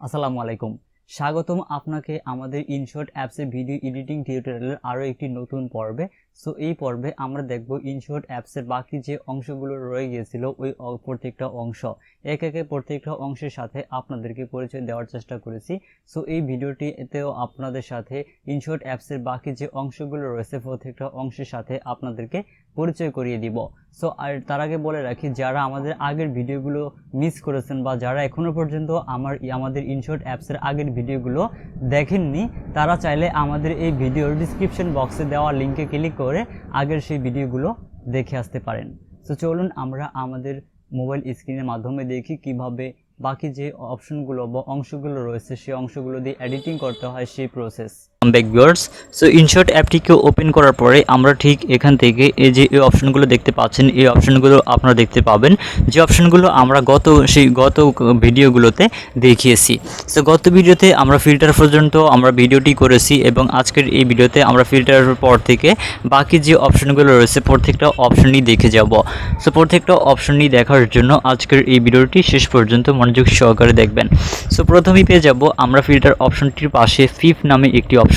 আসসালামু আলাইকুম। স্বাগতম আপনাকে আমাদের ইনশট অ্যাপসের ভিডিও এডিটিং টিউটোরিয়ালের আরও একটি নতুন পর্বে। সো এই পর্বে আমরা দেখব ইনশট অ্যাপসের বাকি যে অংশগুলো রয়ে গিয়েছিল ওই প্রত্যেকটা অংশ এক একে প্রত্যেকটা অংশের সাথে আপনাদেরকে পরিচয় দেওয়ার চেষ্টা করেছি। সো এই ভিডিওটিতেও আপনাদের সাথে ইনশট অ্যাপসের বাকি যে অংশগুলো রয়েছে প্রত্যেকটা অংশের সাথে আপনাদেরকে পরিচয় করিয়ে দিব। সো আর তার আগে বলে রাখি, যারা আমাদের আগের ভিডিওগুলো মিস করেছেন বা যারা এখনও পর্যন্ত আমাদের ইনশট অ্যাপসের আগের ভিডিওগুলো দেখেননি, তারা চাইলে আমাদের এই ভিডিওর ডিসক্রিপশন বক্সে দেওয়া লিঙ্কে ক্লিক করে আগের সেই ভিডিওগুলো দেখে আসতে পারেন। সো চলুন আমরা আমাদের মোবাইল স্ক্রিনের মাধ্যমে দেখি কিভাবে বাকি যে অপশনগুলো বা অংশগুলো রয়েছে সেই অংশগুলো দিয়ে এডিটিং করতে হয় সেই প্রসেস। ভিউয়ার্স, সো ইনশট অ্যাপটিকে ওপেন করার পরে আমরা ঠিক এখান থেকে এই যে এই অপশনগুলো দেখতে পাচ্ছেন, এই অপশনগুলো আপনারা দেখতে পাবেন যে অপশনগুলো আমরা গত ভিডিওগুলোতে দেখিয়েছি। সো গত ভিডিওতে আমরা ফিল্টার পর্যন্ত আমরা ভিডিওটি করেছি এবং আজকের এই ভিডিওতে আমরা ফিল্টারের পর থেকে বাকি যে অপশনগুলো রয়েছে প্রত্যেকটা অপশনই দেখে যাব। সো প্রত্যেকটা অপশনই দেখার জন্য আজকের এই ভিডিওটি শেষ পর্যন্ত মনোযোগ সহকারে দেখবেন। সো প্রথমেই পেয়ে যাব আমরা ফিল্টার অপশনটির পাশে ফিফথ নামে একটি অপশন।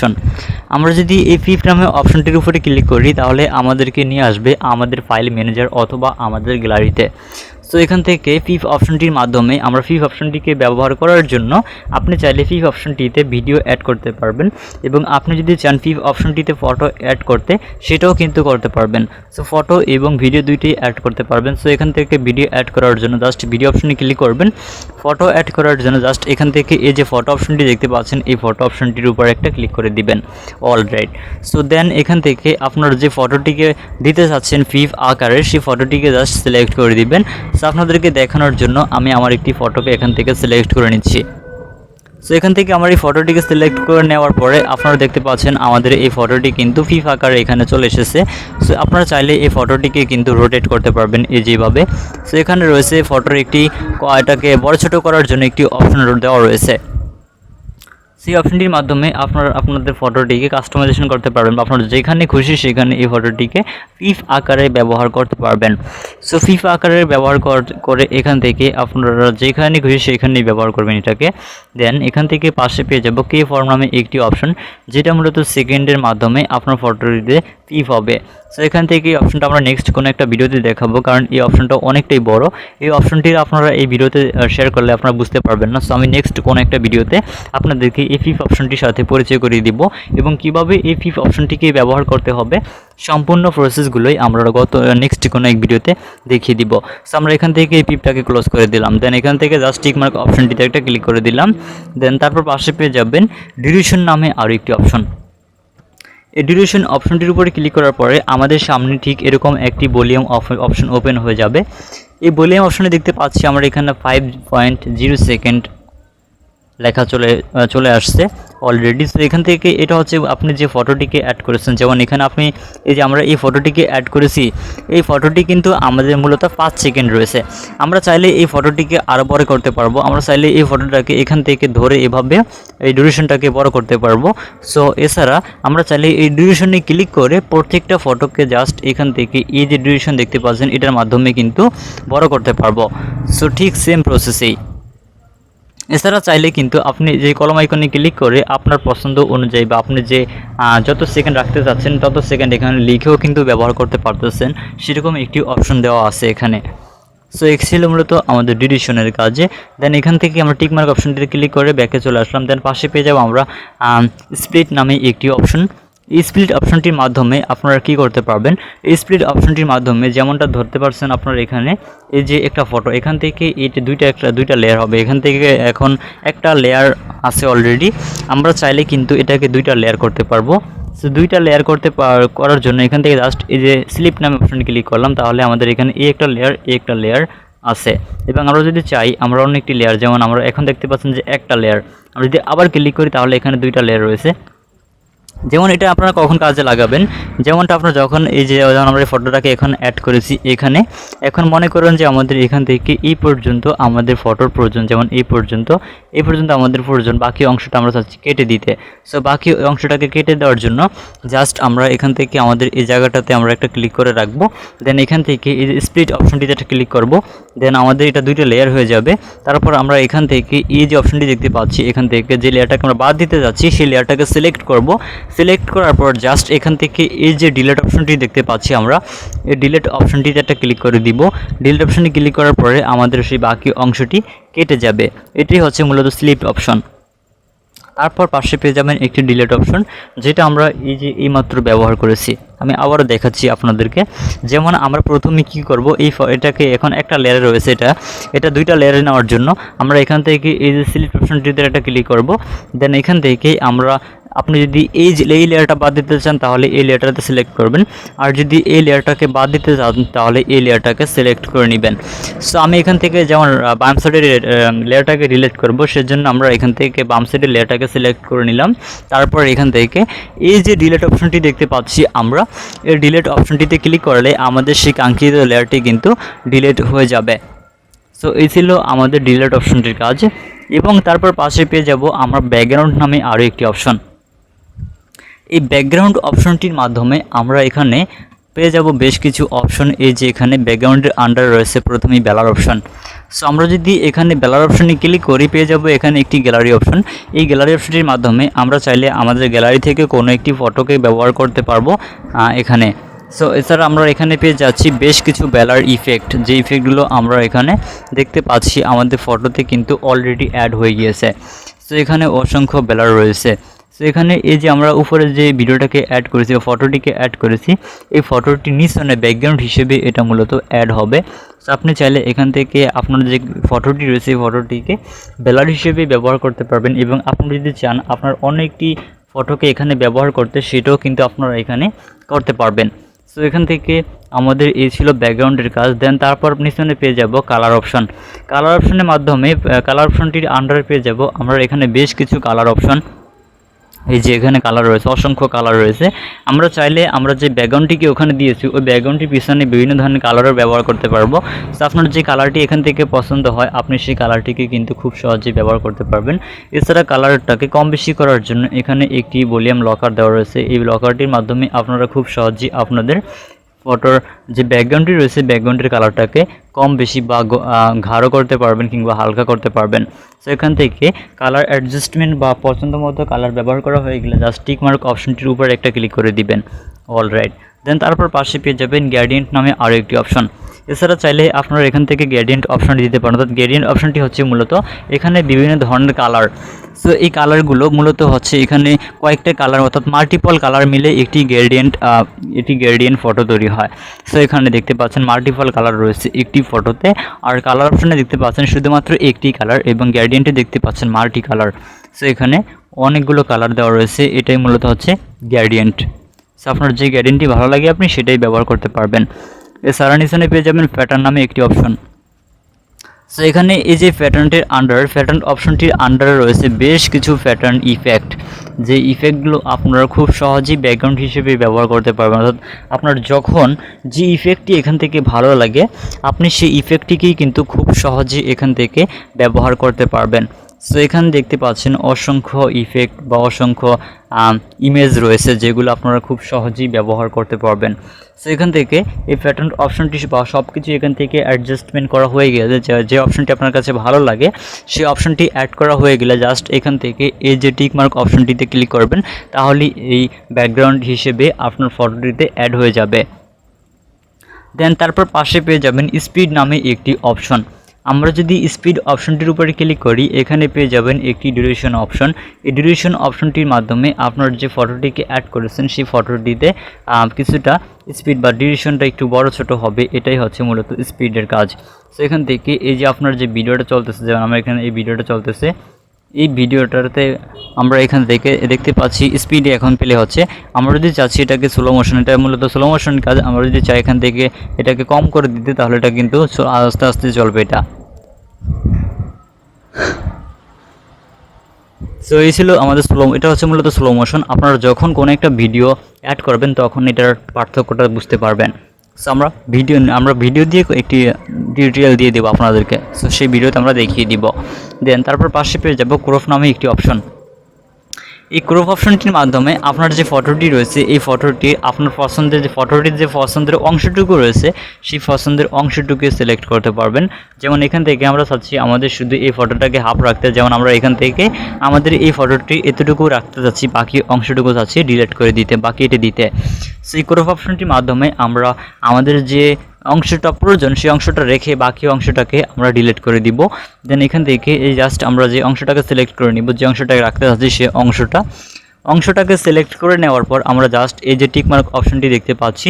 আমরা যদি এই ফিফথ নামে অপশনটির উপরে ক্লিক করি তাহলে আমাদেরকে নিয়ে আসবে আমাদের ফাইল ম্যানেজার অথবা আমাদের গ্যালারিতে। সো এখান থেকে ফিফথ অপশনটির মাধ্যমে আমরা ফিফথ অপশনটিকে ব্যবহার করার জন্য আপনি চাইলে ফিফথ অপশনটিতে ভিডিও অ্যাড করতে পারবেন এবং আপনি যদি চান ফিফথ অপশনটিতে ফটো অ্যাড করতে সেটাও কিন্তু করতে পারবেন। সো ফটো এবং ভিডিও দুইটাই অ্যাড করতে পারবেন। সো এখান থেকে ভিডিও অ্যাড করার জন্য জাস্ট ভিডিও অপশনে ক্লিক করবেন। ফটো অ্যাড করার জন্য জাস্ট এখান থেকে এই যে ফটো অপশনটি দেখতে পাচ্ছেন এই ফটো অপশনটির উপর একটা ক্লিক করে দিবেন। অলরাইট, সো দেন এখান থেকে আপনার যে ফটোটিকে দিতে চাচ্ছেন ফিফথ আকারে সেই ফটোটিকে জাস্ট সিলেক্ট করে দিবেন। সো আপনাদেরকে দেখানোর জন্য আমি আমার একটি ফটোকে এখান থেকে সিলেক্ট করে নিচ্ছি। সো এখান থেকে আমার এই ফটোটিকে সিলেক্ট করে নেওয়ার পরে আপনারা দেখতে পাচ্ছেন আমাদের এই ফটোটি কিন্তু ফিফথ আকারে এখানে চলে এসেছে। সো আপনারা চাইলে এই ফটোটিকে কিন্তু রোটেট করতে পারবেন এই যেভাবে। সো এখানে রয়েছে ফটোর একটি এটাকে বড় ছোটো করার জন্য একটি অপশন দেওয়া রয়েছে। সেই অপশনটির মাধ্যমে আপনাদের ফটোটিকে কাস্টমাইজেশন করতে পারবেন বা আপনারা যেখানে খুশি সেখানে এই ফটোটিকে ফিফথ আকারে ব্যবহার করতে পারবেন। সো ফিফথ আকারে ব্যবহার করে এখান থেকে আপনারা যেখানে খুশি সেখানেই ব্যবহার করবেন এটাকে। দেন এখান থেকে পাশে পেয়ে যাব কে ফর্ম নামে একটি অপশন, যেটা মূলত সেকেন্ডের মাধ্যমে আপনার ফটোটিতে ফিফ হবে। সো এখান থেকে এই অপশনটা আমরা নেক্সট কোনো একটা ভিডিওতে দেখাবো, কারণ এই অপশনটা অনেকটাই বড়। এই অপশনটির আপনারা এই ভিডিওতে শেয়ার করলে আপনারা বুঝতে পারবেন না। সো আমি নেক্সট কোনো একটা ভিডিওতে আপনাদেরকে এই ফিফ অপশনটির সাথে পরিচয় করিয়ে দিব এবং কিভাবে এই ফিফ অপশনটিকে ব্যবহার করতে হবে সম্পূর্ণ প্রসেসগুলোই আমরা নেক্সট কোনো এক ভিডিওতে দেখিয়ে দিব। সো আমরা এখান থেকে এই পিপটাকে ক্লোজ করে দিলাম। দেন এখান থেকে জাস্ট টিক মার্ক অপশনটিতে একটা ক্লিক করে দিলাম। দেন তারপর পাশে পেয়ে যাবেন ডিউরেশন নামে আরও একটি অপশন। এই ডিউরেশন অপশনটির উপরে ক্লিক করার পরে আমাদের সামনে ঠিক এরকম একটি ভলিউম অপশন ওপেন হয়ে যাবে। এই ভলিউম অপশনে দেখতে পাচ্ছি আমরা এখানে 5.0 সেকেন্ড লেখা চলে আসছে অলরেডি। সো এখান থেকে এটা হচ্ছে আপনি যে ফটোটিকে অ্যাড করেছেন, যেমন এখানে আপনি এই যে আমরা এই ফটোটিকে অ্যাড করেছি, এই ফটোটি কিন্তু আমাদের মূলত 5 সেকেন্ড রয়েছে। আমরা চাইলে এই ফটোটিকে আরও বড় করতে পারবো। আমরা চাইলে এই ফটোটাকে এখান থেকে ধরে এভাবে এই ডিউরেশনটাকে বড় করতে পারবো। সো এছাড়া আমরা চাইলে এই ডিউরেশনে ক্লিক করে প্রত্যেকটা ফটোকে জাস্ট এখান থেকে এই যে ডিউরেশন দেখতে পাচ্ছেন এটার মাধ্যমে কিন্তু বড় করতে পারবো। সো ঠিক সেম প্রসেসেই এছাড়া চাইলে কিন্তু আপনি যে কলম আইকনে ক্লিক করে আপনার পছন্দ অনুযায়ী বা আপনি যে যত সেকেন্ড রাখতে চাচ্ছেন তত সেকেন্ড এখানে লিখেও কিন্তু ব্যবহার করতে পারতেছেন, সেরকম একটি অপশন দেওয়া আছে এখানে। সো এই ছিল মূলত আমাদের ডিউরেশনের কাজে। দেন এখান থেকে আমরা টিকমার্ক অপশনটিতে ক্লিক করে ব্যাকে চলে আসলাম। দেন পাশে পেয়ে যাবো আমরা স্প্লিট নামে একটি অপশন। এই স্প্লিট অপশনটির মাধ্যমে আপনারা কি করতে পারবেন, এই স্প্লিট অপশনটির মাধ্যমে যেমনটা ধরতে পারছেন আপনারা এখানে এই যে একটা ফটো এখান থেকে এইটা দুইটা লেয়ার হবে। এখান থেকে এখন একটা লেয়ার আছে অলরেডি, আমরা চাইলে কিন্তু এটাকে দুইটা লেয়ার করতে পারবো। সো দুইটা লেয়ার করার জন্য এখান থেকে জাস্ট এই যে স্লিপ নামে অপশনটি ক্লিক করলাম, তাহলে আমাদের এখানে এই একটা লেয়ার আছে এবং আমরা যদি চাই আমরা অন্য একটি লেয়ার, যেমন আমরা এখন দেখতে পাচ্ছেন যে একটা লেয়ার, আমরা যদি আবার ক্লিক করি তাহলে এখানে দুইটা লেয়ার রয়েছে। যেমন এটা আপনারা কখন কাজে লাগাবেন, যেমনটা আপনারা যখন এই যে আমরা এই ফটোটাকে এখন অ্যাড করেছি এখানে, এখন মনে করেন যে আমাদের এখান থেকে এই পর্যন্ত আমাদের ফটোর প্রয়োজন, যেমন এই পর্যন্ত আমাদের প্রয়োজন, বাকি অংশটা আমরা চাচ্ছি কেটে দিতে। সো বাকি অংশটাকে কেটে দেওয়ার জন্য জাস্ট আমরা এখান থেকে আমাদের এই জায়গাটাতে আমরা একটা ক্লিক করে রাখবো। দেন এখান থেকে এই যে স্প্লিট অপশনটিতে একটা ক্লিক করব। দেন আমাদের এটা দুইটা লেয়ার হয়ে যাবে। তারপর আমরা এখান থেকে এই যে অপশনটি দেখতে পাচ্ছি, এখান থেকে যে লেয়ারটাকে আমরা বাদ দিতে যাচ্ছি সেই লেয়ারটাকে সিলেক্ট করব। সিলেক্ট করার পর জাস্ট এখান থেকে এই যে ডিলিট অপশনটি দেখতে পাচ্ছি আমরা, এই ডিলিট অপশনটিতে একটা ক্লিক করে দিব। ডিলিট অপশনে ক্লিক করার পরে আমাদের সেই বাকি অংশটি কেটে যাবে। এটাই হচ্ছে মূলত স্লিপ অপশন। তারপর পাশে পেয়ে যাবেন একটি ডিলিট অপশন, যেটা আমরা এইমাত্র ব্যবহার করেছি। আমি আবারও দেখাচ্ছি আপনাদেরকে। যেমন আমরা প্রথমে কি করব, এটাকে এখন একটা লেয়ারে রয়েছে, এটা দুইটা লেয়ারে নেওয়ার জন্য আমরা এখান থেকে এই যে সিলেক্ট অপশনটিতে একটা ক্লিক করব। দেন এখান থেকে আপনি যদি এই লেয়ারটা বাদ দিতে চান তাহলে এই লেয়ারটাতে সিলেক্ট করবেন, আর যদি এই লেয়ারটাকে বাদ দিতে চান তাহলে এই লেয়ারটাকে সিলেক্ট করে নেবেন। সো আমি এখান থেকে যেমন বাম সাইডের লেয়ারটাকে ডিলিট করব, সেজন্য আমরা এখান থেকে বাম সাইডের লেয়ারটাকে সিলেক্ট করে নিলাম। তারপর এখান থেকে এই যে ডিলিট অপশনটি দেখতে পাচ্ছি আমরা, এই ডিলিট অপশনটিতে ক্লিক করলে আমাদের সেই কাঙ্ক্ষিত লেয়ারটি কিন্তু ডিলিট হয়ে যাবে। সো এই ছিল আমাদের ডিলিট অপশনটির কাজ। এবং তারপর পাশে পেয়ে যাব আমরা ব্যাকগ্রাউন্ড নামে আরও একটি অপশন। এই ব্যাকগ্রাউন্ড অপশনটির মাধ্যমে আমরা এখানে পেয়ে যাব বেশ কিছু অপশন। এই যে এখানে ব্যাকগ্রাউন্ডের আন্ডার রয়েছে প্রথমেই ব্যালার অপশন। সো আমরা যদি এখানে ব্যালার অপশনে ক্লিক করি পেয়ে যাব এখানে একটি গ্যালারি অপশন। এই গ্যালারি অপশনটির মাধ্যমে আমরা চাইলে আমাদের গ্যালারি থেকে কোনো একটি ফটোকে ব্যবহার করতে পারবো এখানে। সো এছাড়া আমরা এখানে পেয়ে যাচ্ছি বেশ কিছু ব্যালার ইফেক্ট, যে ইফেক্টগুলো আমরা এখানে দেখতে পাচ্ছি আমাদের ফটোতে কিন্তু অলরেডি অ্যাড হয়ে গিয়েছে। সো এখানে অসংখ্য ব্যালার রয়েছে। সো এখানে এই যে আমরা উপরে যে ভিডিওটাকে অ্যাড করেছি বা ফটোটিকে অ্যাড করেছি, এই ফটোটির নিচনে ব্যাকগ্রাউন্ড হিসেবে এটা মূলত অ্যাড হবে। সো আপনি চাইলে এখান থেকে আপনার যে ফটোটি রয়েছে এই ফটোটিকে ব্যালার হিসেবে ব্যবহার করতে পারবেন, এবং আপনি যদি চান আপনার অন্য একটি ফটোকে এখানে ব্যবহার করতে, সেটাও কিন্তু আপনারা এখানে করতে পারবেন। সো এখান থেকে আমাদের এই ছিল ব্যাকগ্রাউন্ডের কাজ। দেন তারপর নিচনে পেয়ে যাব কালার অপশন। কালার অপশনের মাধ্যমে কালার অপশনটির আন্ডারে পেয়ে যাব আমরা এখানে বেশ কিছু কালার অপশন। এই যে এখানে কালার রয়েছে, অসংখ্য কালার রয়েছে। আমরা চাইলে আমরা যে ব্যাকগ্রাউন্ডটিকে ওখানে দিয়েছি ওই ব্যাকগ্রাউন্ডটির পিছনে বিভিন্ন ধরনের কালারও ব্যবহার করতে পারবো। সো আপনার যে কালারটি এখান থেকে পছন্দ হয় আপনি সেই কালারটিকে কিন্তু খুব সহজেই ব্যবহার করতে পারবেন। এছাড়া কালারটাকে কম বেশি করার জন্য এখানে একটি ভলিউম লকার দেওয়া রয়েছে। এই লকারটির মাধ্যমে আপনারা খুব সহজেই আপনাদের ফটোর যে ব্যাকগ্রাউন্ডটি রয়েছে ব্যাকগ্রাউন্ডের কালারটাকে কম বেশি বা গাঢ় করতে পারবেন কিংবা হালকা করতে পারবেন। সো এখান থেকে কালার অ্যাডজাস্টমেন্ট বা পছন্দ মতো কালার ব্যবহার করা হয়ে গেলে জাস্ট টিক মার্ক অপশনটির উপর একটা ক্লিক করে দিবেন। অলরাইট, দেন তারপর পাশে পেয়ে যাবেন গ্রেডিয়েন্ট নামে আরও একটি অপশন। এছাড়া চাইলে আপনারা এখান থেকে গ্রেডিয়েন্ট অপশনটি দিতে পারেন। অর্থাৎ গ্রেডিয়েন্ট অপশনটি হচ্ছে মূলত এখানে বিভিন্ন ধরনের কালার। সো এই কালারগুলো মূলত হচ্ছে এখানে কয়েকটা কালার অর্থাৎ মাল্টিপল কালার মিলে একটি গ্রেডিয়েন্ট ফটো তৈরি হয়। সো এখানে দেখতে পাচ্ছেন মাল্টিপল কালার রয়েছে একটি ফটোতে, আর কালার অপশনে দেখতে পাচ্ছেন শুধুমাত্র একটি কালার, এবং গ্রেডিয়েন্টে দেখতে পাচ্ছেন মাল্টি কালার। সো এখানে অনেকগুলো কালার দেওয়া রয়েছে, এটাই মূলত হচ্ছে গ্রেডিয়েন্ট। সো আপনার যে গ্রেডিয়েন্টটি ভালো লাগে আপনি সেটাই ব্যবহার করতে পারবেন। এছাড়া নিচে পেয়ে যাবেন প্যাটার্ন নামে একটি অপশন। সো এখানে এই যে প্যাটার্ন অপশনটির আন্ডারে রয়েছে বেশ কিছু প্যাটার্ন ইফেক্ট, যে ইফেক্টগুলো আপনারা খুব সহজেই ব্যাকগ্রাউন্ড হিসেবে ব্যবহার করতে পারবেন। অর্থাৎ আপনার যখন যে ইফেক্টটি এখান থেকে ভালো লাগে আপনি সেই ইফেক্টটিকেই কিন্তু খুব সহজেই এখান থেকে ব্যবহার করতে পারবেন। সো এখানে দেখতে পাচ্ছেন অসংখ্য ইফেক্ট বা অসংখ্য ইমেজ রয়েছে যেগুলো আপনারা খুব সহজেই ব্যবহার করতে পারবেন। সো এখান থেকে এই প্যাটার্ন অপশনটি বা সব কিছু এখান থেকে অ্যাডজাস্টমেন্ট করা হয়ে গেলে যে অপশনটি আপনার কাছে ভালো লাগে সেই অপশনটি অ্যাড করা হয়ে গেলে জাস্ট এখান থেকে এই যে টিক মার্ক অপশনটিতে ক্লিক করবেন, তাহলেই এই ব্যাকগ্রাউন্ড হিসেবে আপনার ফটোটিতে অ্যাড হয়ে যাবে। দেন তারপর পাশে পেয়ে যাবেন স্পিড নামে একটি অপশন। আমরা যদি স্পিড অপশনটির উপরে ক্লিক করি এখানে পেয়ে যাবেন একটি ডিউরেশন অপশন। এই ডিউরেশন অপশনটির মাধ্যমে আপনার যে ফটোটিকে অ্যাড করেছেন সেই ফটোটিতে কিছুটা স্পিড বা ডিউরেশনটা একটু বড় ছোট হবে, এটাই হচ্ছে মূলত স্পিডের কাজ। সো এখান থেকে এই যে আপনার যে ভিডিওটা চলতেছে, যেমন আমরা এখানে এই ভিডিওটা চলতেছে, এই ভিডিওটাতে আমরা এখান থেকে দেখতে পাচ্ছি স্পিডে এখন প্লে হচ্ছে। আমরা যদি চাচ্ছি এটাকে স্লো মোশন, এটা মূলত স্লো মোশন কাজ, আমরা যদি চাই এখান থেকে এটাকে কম করে দিতে তাহলে এটা কিন্তু আস্তে আস্তে চলবে এটা। সো এই ছিল আমাদের এটা হচ্ছে মূলত স্লো মোশন। আপনারা যখন কোনো একটা ভিডিও অ্যাড করবেন তখন এটার পার্থক্যটা বুঝতে পারবেন। সো আমরা ভিডিও দিয়ে একটি টিউটোরিয়াল দিয়ে দেবো আপনাদেরকে। সো সেই ভিডিওতে আমরা দেখিয়ে দিব। দেন তারপর পাশে পেয়ে যাব ক্রপ নামে একটি অপশন। এই ক্রপ অপশনটির মাধ্যমে আপনার যে ফটোটি রয়েছে এই ফটোটি আপনার পছন্দের যে ফটোটির যে পছন্দের অংশটুকু রয়েছে সেই পছন্দের অংশটুকু সিলেক্ট করতে পারবেন। যেমন এখান থেকে আমরা চাচ্ছি আমাদের শুধু এই ফটোটাকে হাফ রাখতে, যেমন আমরা এখান থেকে আমাদের এই ফটোটি এতটুকু রাখতে চাচ্ছি, বাকি অংশটুকু চাচ্ছি ডিলিট করে দিতে, বাকি এটি দিতে। সেই ক্রপ অপশনটির মাধ্যমে আমরা আমাদের যে অংশটা প্রয়োজন সেই অংশটা রেখে বাকি অংশটাকে আমরা ডিলিট করে দিব। দেন এখান থেকে এই জাস্ট আমরা যে অংশটাকে সিলেক্ট করে নিব, যে অংশটাকে রাখতে চাচ্ছি সে অংশটাকে সিলেক্ট করে নেওয়ার পর আমরা জাস্ট এই যে টিকমার্ক অপশনটি দেখতে পাচ্ছি,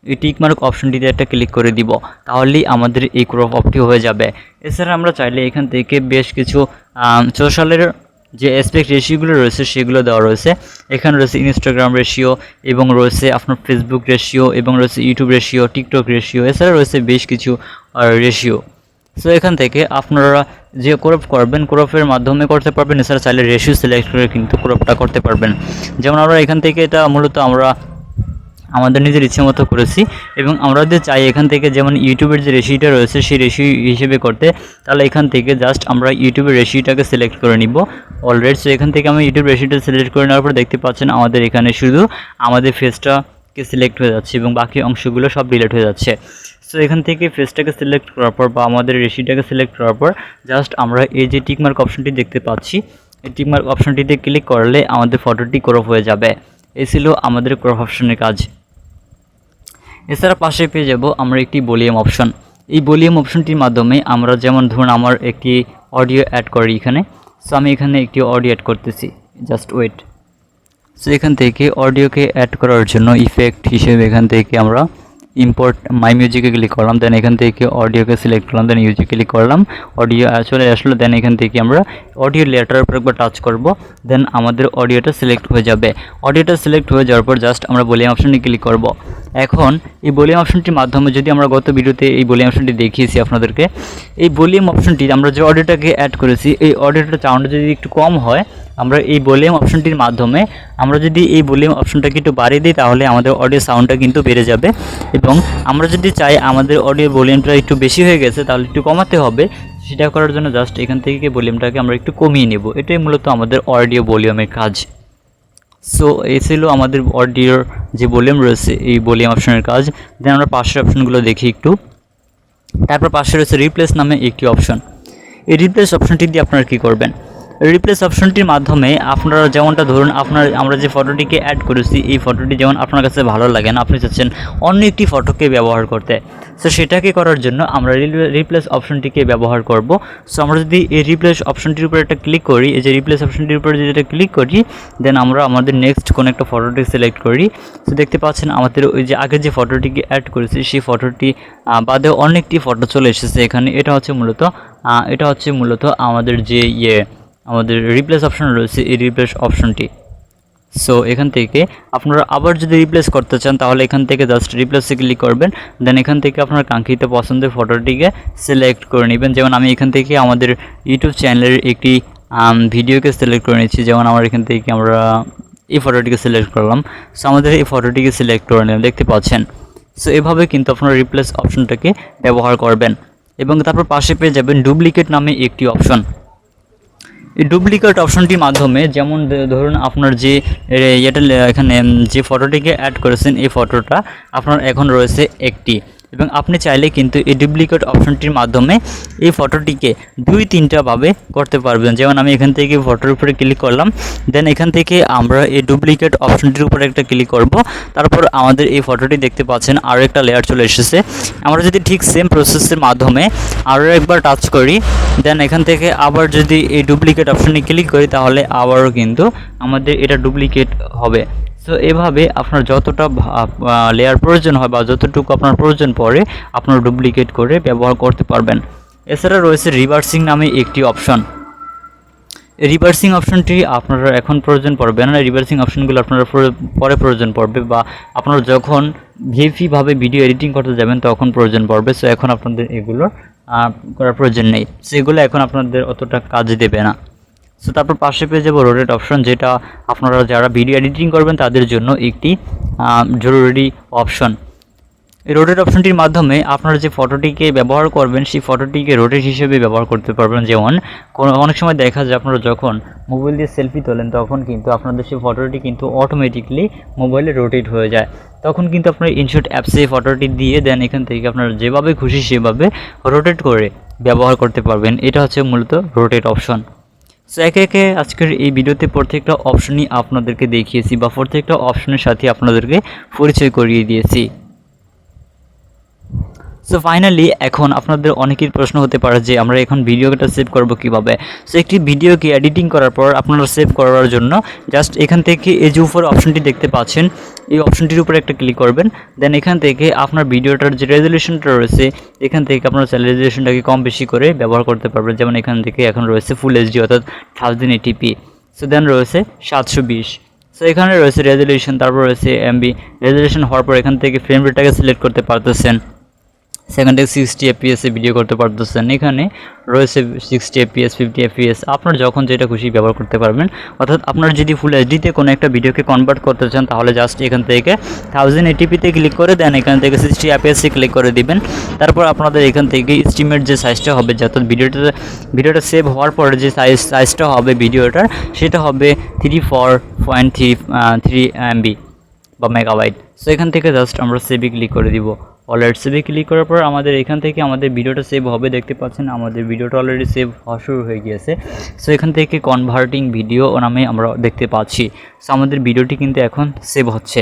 এই টিকমার্ক অপশনটিতে একটা ক্লিক করে দিব, তাহলেই আমাদের এই ক্রপ অপটি হয়ে যাবে। এছাড়া আমরা চাইলে এখান থেকে বেশ কিছু সোশ্যালের যে অ্যাসপেক্ট রেশিওগুলো রয়েছে সেগুলো দেওয়া রয়েছে। এখানে রয়েছে ইনস্টাগ্রাম রেশিও, এবং রয়েছে আপনার ফেসবুক রেশিও, এবং রয়েছে ইউটিউব রেশিও, টিকটক রেশিও, এছাড়া রয়েছে বেশ কিছু রেশিও। সো এখান থেকে আপনারা যে ক্রপ করবেন ক্রপের মাধ্যমে করতে পারবেন, এছাড়া চাইলে রেশিও সিলেক্ট করে কিন্তু ক্রপটা করতে পারবেন। যেমন আমরা এখান থেকে এটা মূলত আমরা আমাদের নিজের ইচ্ছে মতো করেছি, এবং আমরা যদি চাই এখান থেকে যেমন ইউটিউবের যে রেশিওটা রয়েছে সেই রেশিও হিসেবে করতে, তাহলে এখান থেকে জাস্ট আমরা ইউটিউবের রেশিওটাকে সিলেক্ট করে নিব অলরেডি। সো এখান থেকে আমি ইউটিউব রেশিওটা সিলেক্ট করে নেওয়ার পর দেখতে পাচ্ছেন আমাদের এখানে শুধু আমাদের ফেসটাকে সিলেক্ট হয়ে যাচ্ছে এবং বাকি অংশগুলো সব ডিলিট হয়ে যাচ্ছে। সো এখান থেকে ফেসটাকে সিলেক্ট করার পর বা আমাদের রেশিওটাকে সিলেক্ট করার পর জাস্ট আমরা এই যে টিকমার্ক অপশনটি দেখতে পাচ্ছি, এই টিকমার্ক অপশনটিতে ক্লিক করলে আমাদের ফটোটি ক্রপ হয়ে যাবে। এই ছিল আমাদের ক্রপ অপশনের কাজ। এছাড়া পাশে পেয়ে যাব আমরা একটি ভলিউম অপশন। এই ভলিউম অপশনটির মাধ্যমে আমরা যেমন ধরুন আমার একটি অডিও অ্যাড করি এখানে। সো আমি এখানে একটি অডিও অ্যাড করতেছি, জাস্ট ওয়েট। সো এখান থেকে অডিওকে অ্যাড করার জন্য ইফেক্ট হিসেবে এখান থেকে আমরা ইম্পোর্ট মাই মিউজিকে ক্লিক করলাম, দেন এখান থেকে অডিওকে সিলেক্ট করলাম, দেন মিউজিক ক্লিক করলাম, অডিও চলে আসলো। দেন এখান থেকে আমরা অডিও লেয়ারটার উপর একবার টাচ করব, দেন আমাদের অডিওটা সিলেক্ট হয়ে যাবে। অডিওটা সিলেক্ট হয়ে যাওয়ার পর জাস্ট আমরা ভলিউম অপশনে ক্লিক করব। এখন এই ভলিউম অপশনটির মাধ্যমে যদি আমরা গত ভিডিওতে এই ভলিউম অপশনটি দেখিয়েছি আপনাদেরকে, এই ভলিউম অপশনটি আমরা যে অডিওটাকে অ্যাড করেছি এই অডিওটার সাউন্ডটা যদি একটু কম হয়, আমরা এই ভলিউম অপশনটির মাধ্যমে আমরা যদি এই ভলিউম অপশনটাকে একটু বাড়িয়ে দিই তাহলে আমাদের অডিও সাউন্ডটা কিন্তু বেড়ে যাবে। এবং আমরা যদি চাই আমাদের অডিও ভলিউমটা একটু বেশি হয়ে গেছে তাহলে একটু কমাতে হবে, সেটা করার জন্য জাস্ট এখান থেকে ভলিউমটাকে আমরা একটু কমিয়ে নেব। এটাই মূলত আমাদের অডিও ভলিউমের কাজ। সো এই ছিল আমাদের অডিওর যে ভলিউম রয়েছে এই ভলিউম অপশনের কাজ। দেন আমরা পাশের অপশনগুলো দেখি একটু। তারপর পাশে রয়েছে রিপ্লেস নামে একটি অপশন। এই রিপ্লেস অপশনটি দিয়ে আপনারা কী করবেন, রিপ্লেস অপশনটির মাধ্যমে আপনারা যেমনটা ধরুন আমরা যে ফটোটিকে অ্যাড করেছি এই ফটোটি যেমন আপনার কাছে ভালো লাগে না, আপনি চাচ্ছেন অন্য একটি ফটোকে ব্যবহার করতে, সো সেটাকে করার জন্য আমরা রিপ্লেস অপশনটিকে ব্যবহার করব। সো আমরা যদি এই রিপ্লেস অপশনটির উপর একটা ক্লিক করি, এই যে রিপ্লেস অপশনটির উপরে যদি এটা ক্লিক করি, দেন আমরা আমাদের নেক্সট কোনো একটা ফটোটি সিলেক্ট করি। সো দেখতে পাচ্ছেন আমাদের ওই যে আগে যে ফটোটিকে অ্যাড করেছি সেই ফটোটি বাদে অনেকটি ফটো চলে এসেছে এখানে। এটা হচ্ছে মূলত আমাদের যে আমাদের রিপ্লেস অপশন রয়েছে এই রিপ্লেস অপশনটি। সো এখান থেকে আপনারা আবার যদি রিপ্লেস করতে চান তাহলে এখান থেকে জাস্ট রিপ্লেসে ক্লিক করবেন, দেন এখান থেকে আপনার কাঙ্ক্ষিত পছন্দের ফটোটিকে সিলেক্ট করে নেবেন। যেমন আমি এখান থেকে আমাদের ইউটিউব চ্যানেলের একটি ভিডিওকে সিলেক্ট করে নিচ্ছি, যেমন আমার এখান থেকে আমরা এই ফটোটিকে সিলেক্ট করলাম। সো আমাদের এই ফটোটিকে সিলেক্ট করে নিলাম, দেখতে পাচ্ছেন। সো এভাবে কিন্তু আপনারা রিপ্লেস অপশনটাকে ব্যবহার করবেন। এবং তারপর পাশে পেয়ে যাবেন ডুপ্লিকেট নামে একটি অপশন। এই ডুপ্লিকেট অপশনটির মাধ্যমে যেমন ধরুন আপনার যে এখানে যে ফটোটিকে অ্যাড করেছেন এই ফটোটা আপনার এখন রয়েছে একটি, এবং আপনি চাইলে কিন্তু এই ডুপ্লিকেট অপশনটির মাধ্যমে এই ফটোটিকে 2-3টা ভাবে করতে পারবেন। যেমন আমি এখান থেকে ফটোর উপরে ক্লিক করলাম, দেন এখান থেকে আমরা এই ডুপ্লিকেট অপশনটির উপরে একটা ক্লিক করব। তারপর আমাদের এই ফটোটি দেখতে পাচ্ছেন আরও একটা লেয়ার চলে এসেছে। আমরা যদি ঠিক সেম প্রসেসের মাধ্যমে আরও একবার টাচ করি, দেন এখান থেকে আবার যদি এই ডুপ্লিকেট অপশনে ক্লিক করি তাহলে আবারও কিন্তু আমাদের এটা ডুপ্লিকেট হবে। সো এভাবে আপনার যতটা লেয়ার প্রয়োজন হয় বা যতটুকু আপনার প্রয়োজন পড়ে আপনারা ডুপ্লিকেট করে ব্যবহার করতে পারবেন। এছাড়া রয়েছে রিভার্সিং নামে একটি অপশন। রিভার্সিং অপশনটি আপনারা এখন প্রয়োজন পড়বে না, রিভার্সিং অপশনগুলো আপনারা পরে প্রয়োজন পড়বে, বা আপনারা যখন ভিএফি-ভাবে ভিডিও এডিটিং করতে যাবেন তখন প্রয়োজন পড়বে। সো এখন আপনাদের এগুলো করার প্রয়োজন নেই, সেগুলো এখন আপনাদের অতটা কাজ দেবে না। সো তারপর পাশে পেয়ে যাবো রোটেট অপশন, যেটা আপনারা যারা ভিডিও এডিটিং করবেন তাদের জন্য একটি জরুরি অপশন। এই রোটেট অপশনটির মাধ্যমে আপনারা যে ফটোটিকে ব্যবহার করবেন সেই ফটোটিকে রোটেট হিসেবে ব্যবহার করতে পারবেন। যেমন অনেক সময় দেখা যায় আপনারা যখন মোবাইল দিয়ে সেলফি তোলেন তখন কিন্তু আপনাদের সেই ফটোটি কিন্তু অটোমেটিকলি মোবাইলে রোটেট হয়ে যায়। তখন কিন্তু আপনার ইনশট অ্যাপসে ফটোটি দিয়ে দেন, এখান থেকে আপনারা যেভাবে খুশি সেভাবে রোটেট করে ব্যবহার করতে পারবেন। এটা হচ্ছে মূলত রোটেট অপশন। সো একে একে আজকের এই ভিডিওতে প্রত্যেকটা অপশনই আপনাদেরকে দেখিয়েছি বা প্রত্যেকটা অপশনের সাথে আপনাদেরকে পরিচয় করিয়ে দিয়েছি। সো ফাইনালি এখন আপনাদের অনেকের প্রশ্ন হতে পারে যে আমরা এখন ভিডিওটা সেভ করব কিভাবে। সো একটি ভিডিওকে এডিটিং করার পর আপনারা সেভ করার জন্য জাস্ট এখান থেকে এই যে উপর অপশনটি দেখতে পাচ্ছেন এই অপশনটির উপরে একটা ক্লিক করবেন। দেন এখান থেকে আপনার ভিডিওটার যে রেজলিউশনটা রয়েছে এখান থেকে আপনারা রেজলিউশনটাকে কম বেশি করে ব্যবহার করতে পারবেন। যেমন এখান থেকে এখন রয়েছে ফুল এইচডি অর্থাৎ 1080p। সো দেন রয়েছে 720। সো এখানে রয়েছে রেজলিউশন, তারপর রয়েছে এমবি। রেজলিউশন হওয়ার পর এখান থেকে ফ্রেম রেটটাকে সিলেক্ট করতে পারতেছেন। সেখান থেকে 60 fps এ ভিডিও করতে পারতেছেন। এখানে রয়েছে 60 fps 50 fps, আপনার যখন যেটা খুশি ব্যবহার করতে পারবেন। অর্থাৎ আপনার যদি ফুল এইচডিতে কোনো একটা ভিডিওকে কনভার্ট করতে চান তাহলে জাস্ট এখান থেকে 1080p-তে ক্লিক করে দেন, এখান থেকে 60 fps-এ ক্লিক করে দিবেন। তারপর আপনাদের এখান থেকে স্টিমের যে সাইজটা হবে, অর্থাৎ ভিডিওটা সেভ হওয়ার পরে যে সাইজটা হবে ভিডিওটার সেটা হবে 34.3 MB বা মেগাবাইট। সো এখান থেকে জাস্ট আমরা সেভে ক্লিক করে দিব। অলরেডি সেভে ক্লিক করার পর আমাদের এখান থেকে আমাদের ভিডিওটা সেভ হবে। দেখতে পাচ্ছেন আমাদের ভিডিওটা অলরেডি সেভ হওয়া শুরু হয়ে গিয়েছে। সো এখান থেকে কনভার্টিং ভিডিও নামে আমরা দেখতে পাচ্ছি। সো আমাদের ভিডিওটি কিন্তু এখন সেভ হচ্ছে।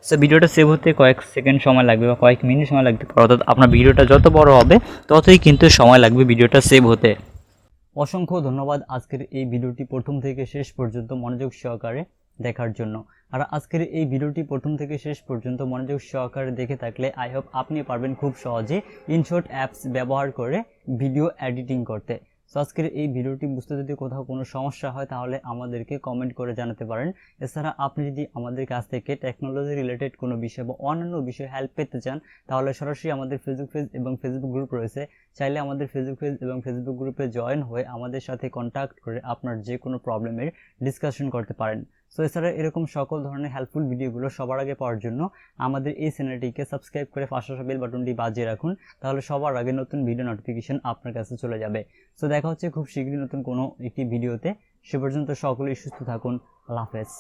সো ভিডিওটা সেভ হতে কয়েক সেকেন্ড সময় লাগবে বা কয়েক মিনিট সময় লাগতে পারে। অর্থাৎ আপনার ভিডিওটা যত বড় হবে ততই কিন্তু সময় লাগবে ভিডিওটা সেভ হতে। অসংখ্য ধন্যবাদ আজকের এই ভিডিওটি প্রথম থেকে শেষ পর্যন্ত মনোযোগ সহকারে দেখার জন্য। আর আজকের এই ভিডিওটি প্রথম থেকে শেষ পর্যন্ত মনোযোগ সহকারে দেখে থাকলে আই হোপ আপনি পারবেন খুব সহজে ইনশট অ্যাপস ব্যবহার করে ভিডিও এডিটিং করতে। সো আজকের এই ভিডিওটি বুঝতে যদি কোথাও কোনো সমস্যা হয় তাহলে আমাদেরকে কমেন্ট করে জানাতে পারেন। এছাড়া আপনি যদি আমাদের কাছ থেকে টেকনোলজি রিলেটেড কোনো বিষয় বা অন্যান্য বিষয়ে হেল্প পেতে চান তাহলে সরাসরি আমাদের ফেসবুক পেজ এবং ফেসবুক গ্রুপ রয়েছে। চাইলে আমাদের ফেসবুক পেজ এবং ফেসবুক গ্রুপে জয়েন হয়ে আমাদের সাথে কন্ট্যাক্ট করে আপনার যে কোনো প্রবলেমের ডিসকাশন করতে পারেন। সো এছাড়া এরকম সকল ধরনের হেল্পফুল ভিডিওগুলো সবার আগে পাওয়ার জন্য আমাদের এই চ্যানেলটিকে সাবস্ক্রাইব করে পাশে আসা বেল বাটনটি বাজিয়ে রাখুন, তাহলে সবার আগে নতুন ভিডিও নোটিফিকেশন আপনার কাছে চলে যাবে। সো দেখা হচ্ছে খুব শীঘ্রই নতুন কোনো একটি ভিডিওতে। সে পর্যন্ত সকলেই সুস্থ থাকুন। আল্লাহ হাফেজ।